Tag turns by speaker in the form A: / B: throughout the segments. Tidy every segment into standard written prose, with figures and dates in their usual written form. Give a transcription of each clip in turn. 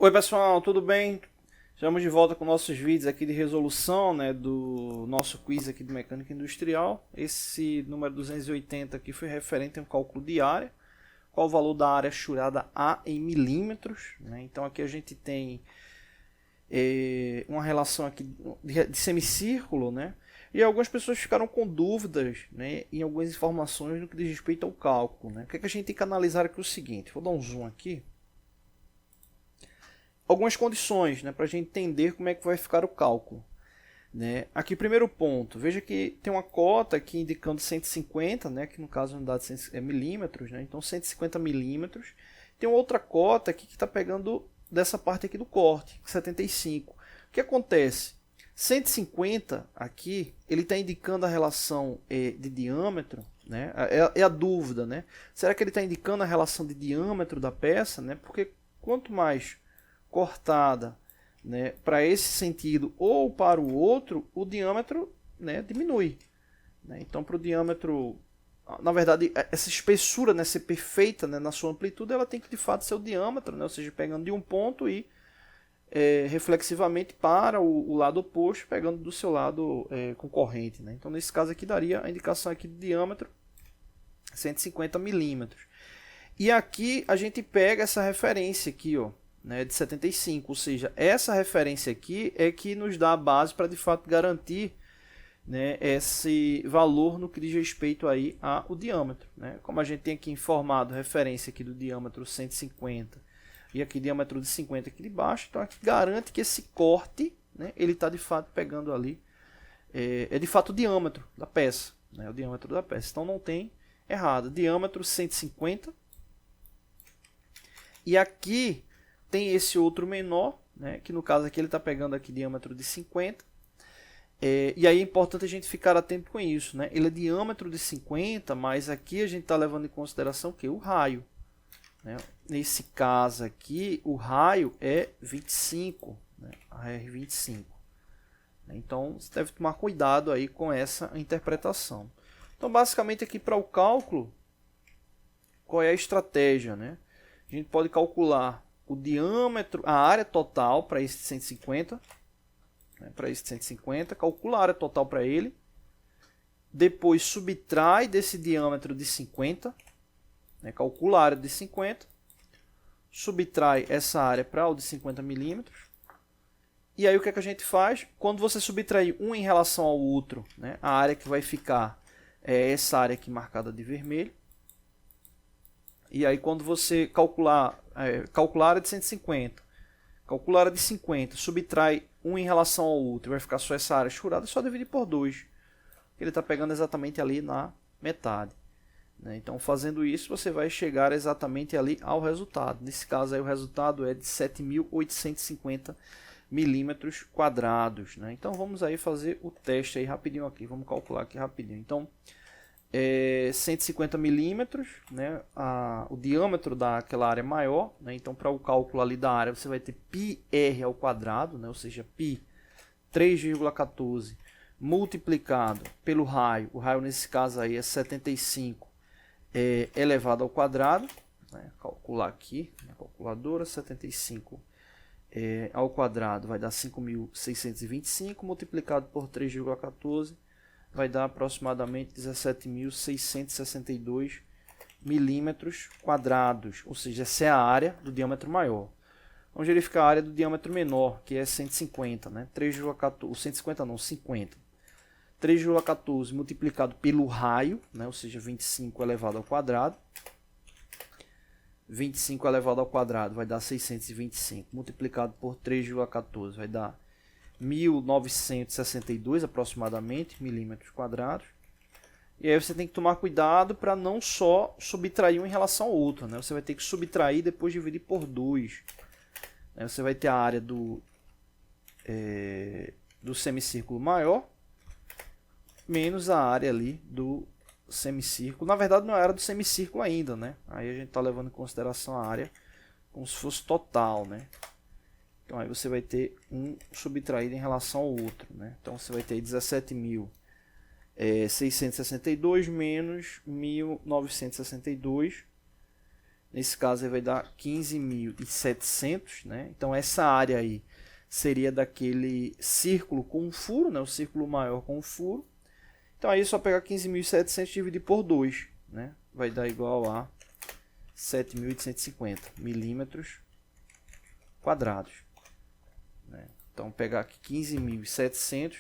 A: Oi pessoal, tudo bem? Estamos de volta com nossos vídeos aqui de resolução, né, do nosso quiz aqui de mecânica industrial. Esse número 280 aqui foi referente a um cálculo de área. Qual o valor da área churada A em milímetros, né? Então aqui a gente tem uma relação aqui de semicírculo, né? E algumas pessoas ficaram com dúvidas, né, em algumas informações no que diz respeito ao cálculo, né? O que a gente tem que analisar aqui é o seguinte, vou dar um zoom aqui. Algumas condições, né, para a gente entender como é que vai ficar o cálculo. Né? Aqui, primeiro ponto, veja que tem uma cota aqui indicando 150, né, que no caso a unidade é milímetros, né, então 150 milímetros. Tem outra cota aqui que está pegando dessa parte aqui do corte, 75. O que acontece? 150 aqui, ele está indicando a relação de diâmetro, né? É a dúvida, né? Será que ele está indicando a relação de diâmetro da peça, né? Porque quanto mais cortada, né, para esse sentido ou para o outro, o diâmetro, né, diminui. Né? Então, para o diâmetro, na verdade, essa espessura, né, ser perfeita, né, na sua amplitude, ela tem que de fato ser o diâmetro, né? Ou seja, pegando de um ponto e reflexivamente para o lado oposto, pegando do seu lado concorrente. Né? Então, nesse caso aqui, daria a indicação aqui de diâmetro 150 milímetros. E aqui a gente pega essa referência aqui, ó, né, de 75, ou seja, essa referência aqui é que nos dá a base para de fato garantir, né, esse valor no que diz respeito aí ao diâmetro. Né? Como a gente tem aqui informado referência aqui do diâmetro 150 e aqui diâmetro de 50 aqui de baixo, então aqui garante que esse corte, né, ele está de fato pegando ali, é de fato o diâmetro da peça, né, o diâmetro da peça, então não tem errado, diâmetro 150, e aqui tem esse outro menor, né, que no caso aqui ele está pegando aqui diâmetro de 50. E aí é importante a gente ficar atento com isso. Né? Ele é diâmetro de 50, mas aqui a gente está levando em consideração que o raio. Né? Nesse caso aqui, o raio é 25. Né? É 25. Então você deve tomar cuidado aí com essa interpretação. Então basicamente aqui para o cálculo, qual é a estratégia? Né? A gente pode calcular o diâmetro, a área total para esse 150, né, calcula a área total para ele, depois subtrai desse diâmetro de 50, né, calcula a área de 50, subtrai essa área para o de 50 milímetros, e aí o que a gente faz? Quando você subtrair um em relação ao outro, né, a área que vai ficar é essa área aqui marcada de vermelho. E aí quando você calcular a área de 150, calcula a área de 50, subtrai um em relação ao outro, vai ficar só essa área churada, só dividir por 2. Ele está pegando exatamente ali na metade. Né? Então fazendo isso você vai chegar exatamente ali ao resultado. Nesse caso aí o resultado é de 7.850 milímetros quadrados. Né? Então vamos aí fazer o teste aí rapidinho aqui, vamos calcular aqui rapidinho. Então 150 milímetros, né? O diâmetro daquela área é maior, né? Então para o cálculo ali da área você vai ter πr ao quadrado, né? Ou seja, π 3,14 multiplicado pelo raio, o raio nesse caso aí é 75 elevado ao quadrado, né? Calcular aqui, na calculadora, 75 ao quadrado vai dar 5.625 multiplicado por 3,14 vai dar aproximadamente 17.662 milímetros quadrados, ou seja, essa é a área do diâmetro maior. Vamos verificar a área do diâmetro menor, que é 150, né? 3,14, 150 não, 50. 3,14 multiplicado pelo raio, né? Ou seja, 25 elevado ao quadrado. 25 elevado ao quadrado vai dar 625, multiplicado por 3,14 vai dar 1.962 aproximadamente milímetros quadrados. E aí você tem que tomar cuidado para não só subtrair um em relação ao outro, né? Você vai ter que subtrair e depois dividir por 2. Você vai ter a área do semicírculo maior menos a área ali do semicírculo. Na verdade não é a área do semicírculo ainda, né? Aí a gente está levando em consideração a área como se fosse total, né? Então aí você vai ter um subtraído em relação ao outro. Né? Então você vai ter 17.662 menos 1.962. Nesse caso aí vai dar 15.700, né? Então essa área aí seria daquele círculo com um furo, né? O círculo maior com um furo. Então aí é só pegar 15.700 e dividir por 2, né? Vai dar igual a 7.850 milímetros quadrados, né? Então pegar aqui 15.700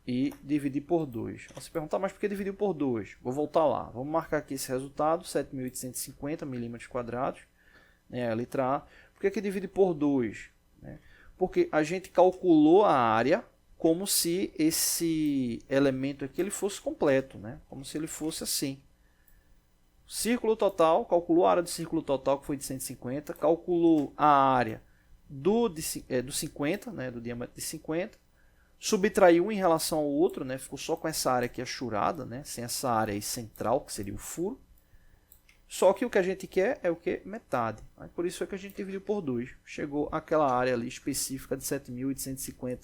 A: e dividir por 2. Você perguntar, mas por que dividir por 2? Vou voltar lá. Vamos marcar aqui esse resultado, 7.850 milímetros quadrados, né? A letra A. Por que dividir por 2? Né? Porque a gente calculou a área como se esse elemento aqui ele fosse completo, né? Como se ele fosse assim. Círculo total, calculou a área do círculo total, que foi de 150, calculou a área do 50, né? Do diâmetro de 50, subtraiu um em relação ao outro, né? Ficou só com essa área aqui achurada, né? Sem essa área aí central, que seria o furo. Só que o que a gente quer é o que? Metade. Aí, por isso é que a gente dividiu por 2. Chegou àquela área ali específica de 7.850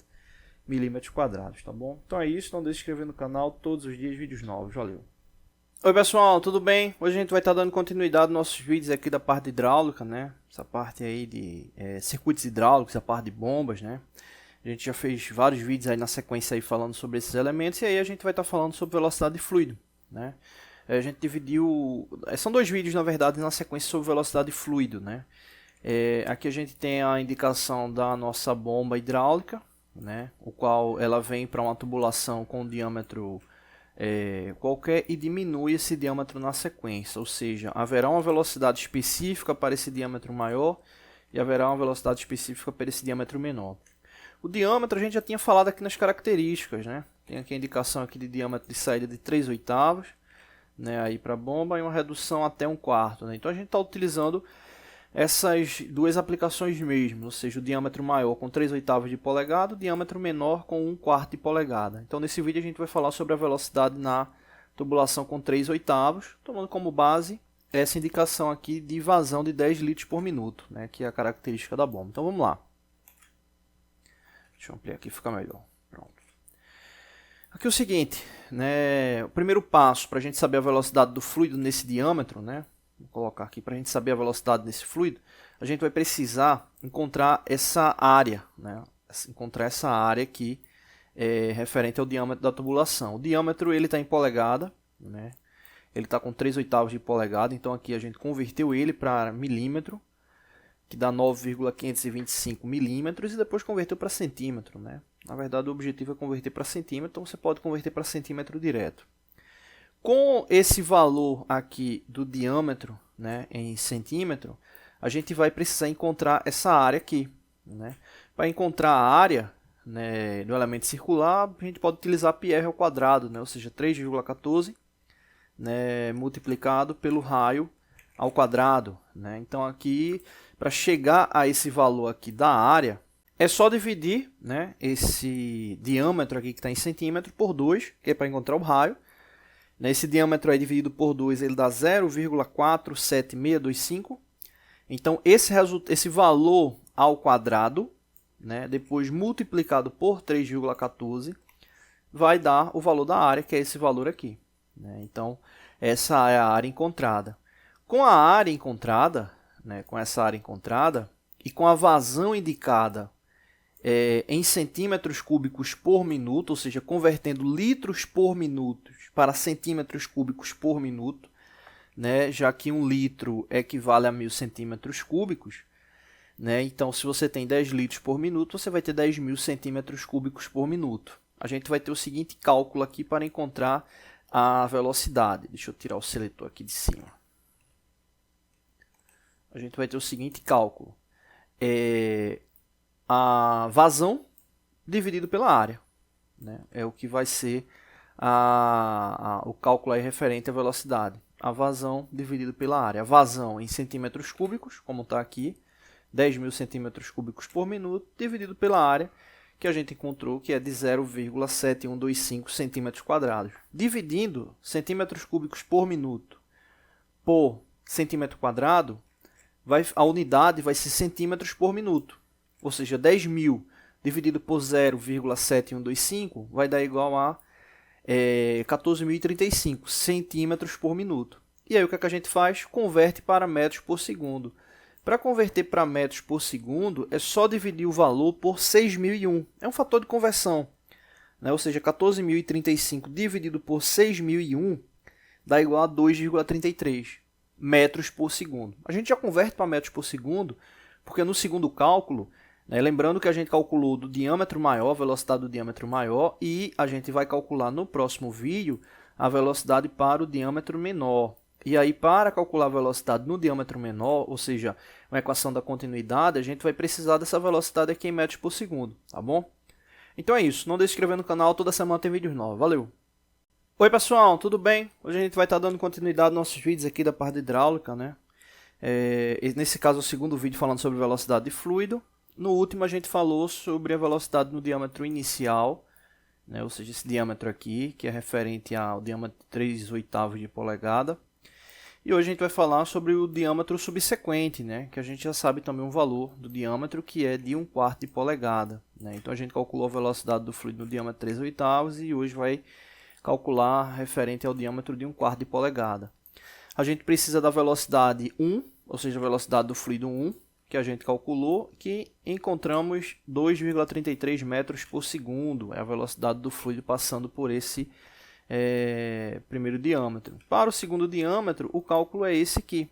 A: milímetros quadrados, tá bom? Então é isso, não deixe de se inscrever no canal, todos os dias vídeos novos, valeu! Oi pessoal, tudo bem? Hoje a gente vai estar dando continuidade nos nossos vídeos aqui da parte hidráulica, né? Essa parte aí de circuitos hidráulicos, a parte de bombas, né? A gente já fez vários vídeos aí na sequência aí falando sobre esses elementos e aí a gente vai estar falando sobre velocidade de fluido, né? A gente dividiu, são dois vídeos na verdade na sequência sobre velocidade de fluido, né? Aqui a gente tem a indicação da nossa bomba hidráulica, né? O qual ela vem para uma tubulação com diâmetro qualquer e diminui esse diâmetro na sequência, ou seja, haverá uma velocidade específica para esse diâmetro maior e haverá uma velocidade específica para esse diâmetro menor. O diâmetro a gente já tinha falado aqui nas características, né? Tem aqui a indicação aqui de diâmetro de saída de 3/8, né? Aí para a bomba e uma redução até 1/4, né? Então a gente está utilizando essas duas aplicações mesmo, ou seja, o diâmetro maior com 3/8 de polegada, o diâmetro menor com 1/4 de polegada. Então nesse vídeo a gente vai falar sobre a velocidade na tubulação com 3/8, tomando como base essa indicação aqui de vazão de 10 litros por minuto, né, que é a característica da bomba. Então vamos lá. Deixa eu ampliar aqui, fica melhor. Pronto. Aqui é o seguinte, né, o primeiro passo para a gente saber a velocidade do fluido nesse diâmetro, né, vou colocar aqui para a gente saber a velocidade desse fluido, a gente vai precisar encontrar essa área, né? Encontrar essa área aqui referente ao diâmetro da tubulação. O diâmetro ele está em polegada, né? Ele está com 3/8 de polegada, então aqui a gente converteu ele para milímetro, que dá 9,525 milímetros, e depois converteu para centímetro, né? Na verdade o objetivo é converter para centímetro, então você pode converter para centímetro direto. Com esse valor aqui do diâmetro, né, em centímetro, a gente vai precisar encontrar essa área aqui, né? Para encontrar a área, né, do elemento circular, a gente pode utilizar πr ao quadrado, né? Ou seja, 3,14, né, multiplicado pelo raio ao quadrado, né? Então aqui, para chegar a esse valor aqui da área, é só dividir, né, esse diâmetro aqui que está em centímetro por 2, que é para encontrar o raio. Esse diâmetro aí dividido por 2, ele dá 0,47625. Então, esse valor ao quadrado, né, depois multiplicado por 3,14, vai dar o valor da área, que é esse valor aqui, né? Então, essa é a área encontrada. Com a área encontrada, né, com essa área encontrada, e com a vazão indicada em centímetros cúbicos por minuto, ou seja, convertendo litros por minuto para centímetros cúbicos por minuto, né, já que 1 litro equivale a 1000 centímetros cúbicos, né, então se você tem 10 litros por minuto, você vai ter 10.000 centímetros cúbicos por minuto. A gente vai ter o seguinte cálculo aqui para encontrar a velocidade. Deixa eu tirar o seletor aqui de cima. A gente vai ter o seguinte cálculo. A vazão dividido pela área, né? É o que vai ser o cálculo aí referente à velocidade. A vazão dividido pela área. A vazão em centímetros cúbicos, como está aqui, 10.000 centímetros cúbicos por minuto, dividido pela área, que a gente encontrou que é de 0,7125 centímetros quadrados. Dividindo centímetros cúbicos por minuto por centímetro quadrado, a unidade vai ser centímetros por minuto. Ou seja, 10.000 dividido por 0,7125 vai dar igual a 14.035 centímetros por minuto. E aí o que é que a gente faz? Converte para metros por segundo. Para converter para metros por segundo, é só dividir o valor por 6.001. É um fator de conversão, né? Ou seja, 14.035 dividido por 6.001 dá igual a 2,33 metros por segundo. A gente já converte para metros por segundo, porque no segundo cálculo, né, lembrando que a gente calculou do diâmetro maior, a velocidade do diâmetro maior, e a gente vai calcular no próximo vídeo a velocidade para o diâmetro menor. E aí, para calcular a velocidade no diâmetro menor, ou seja, uma equação da continuidade, a gente vai precisar dessa velocidade aqui em metros por segundo, tá bom? Então é isso, não deixe de se inscrever no canal, toda semana tem vídeos novos, valeu! Oi pessoal, tudo bem? Hoje a gente vai estar dando continuidade aos nossos vídeos aqui da parte de hidráulica, né? Nesse caso, o segundo vídeo falando sobre velocidade de fluido. No último a gente falou sobre a velocidade no diâmetro inicial, né? Ou seja, esse diâmetro aqui, que é referente ao diâmetro de 3/8 de polegada. E hoje a gente vai falar sobre o diâmetro subsequente, né? Que a gente já sabe também um valor do diâmetro, que é de 1/4 de polegada, né? Então a gente calculou a velocidade do fluido no diâmetro 3/8 e hoje vai calcular referente ao diâmetro de 1/4 de polegada. A gente precisa da velocidade 1, ou seja, a velocidade do fluido 1, que a gente calculou, que encontramos 2,33 metros por segundo, é a velocidade do fluido passando por esse primeiro diâmetro. Para o segundo diâmetro, o cálculo é esse aqui.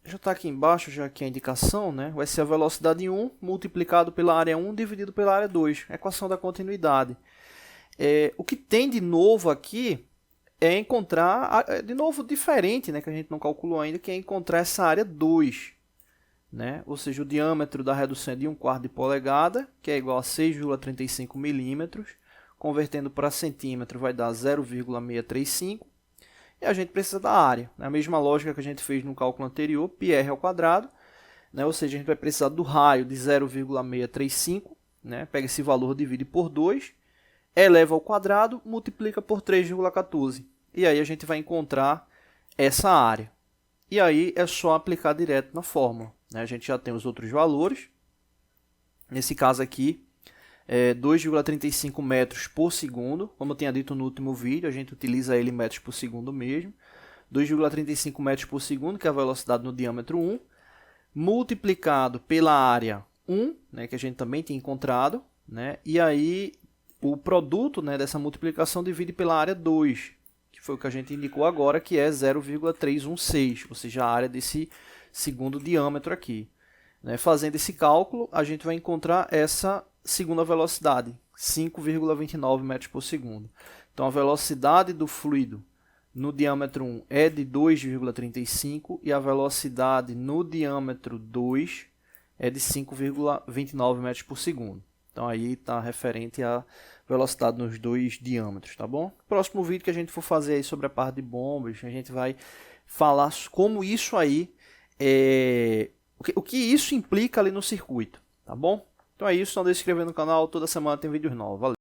A: Já está aqui embaixo, já aqui a indicação, né? Vai ser a velocidade 1 multiplicado pela área 1 dividido pela área 2, equação da continuidade. O que tem de novo aqui é encontrar, de novo diferente, né, que a gente não calculou ainda, que é encontrar essa área 2. Né? Ou seja, o diâmetro da redução é de 1/4 de polegada, que é igual a 6,35 milímetros. Convertendo para centímetro vai dar 0,635. E a gente precisa da área. É a mesma lógica que a gente fez no cálculo anterior, πr ao quadrado. Né? Ou seja, a gente vai precisar do raio de 0,635. Né? Pega esse valor, divide por 2. Eleva ao quadrado, multiplica por 3,14. E aí a gente vai encontrar essa área. E aí é só aplicar direto na fórmula. Né? A gente já tem os outros valores. Nesse caso aqui, 2,35 metros por segundo. Como eu tinha dito no último vídeo, a gente utiliza ele em metros por segundo mesmo. 2,35 metros por segundo, que é a velocidade no diâmetro 1, multiplicado pela área 1, né, que a gente também tinha encontrado. Né? E aí o produto, né, dessa multiplicação divide pela área 2, que foi o que a gente indicou agora, que é 0,316, ou seja, a área desse segundo diâmetro aqui. Né? Fazendo esse cálculo, a gente vai encontrar essa segunda velocidade, 5,29 metros por segundo. Então, a velocidade do fluido no diâmetro 1 é de 2,35 e a velocidade no diâmetro 2 é de 5,29 metros por segundo. Então, aí está referente à velocidade nos dois diâmetros, tá bom? Próximo vídeo que a gente for fazer aí sobre a parte de bombas, a gente vai falar como isso aí, o que isso implica ali no circuito, tá bom? Então é isso, não deixe de se inscrever no canal, toda semana tem vídeos novos. Valeu!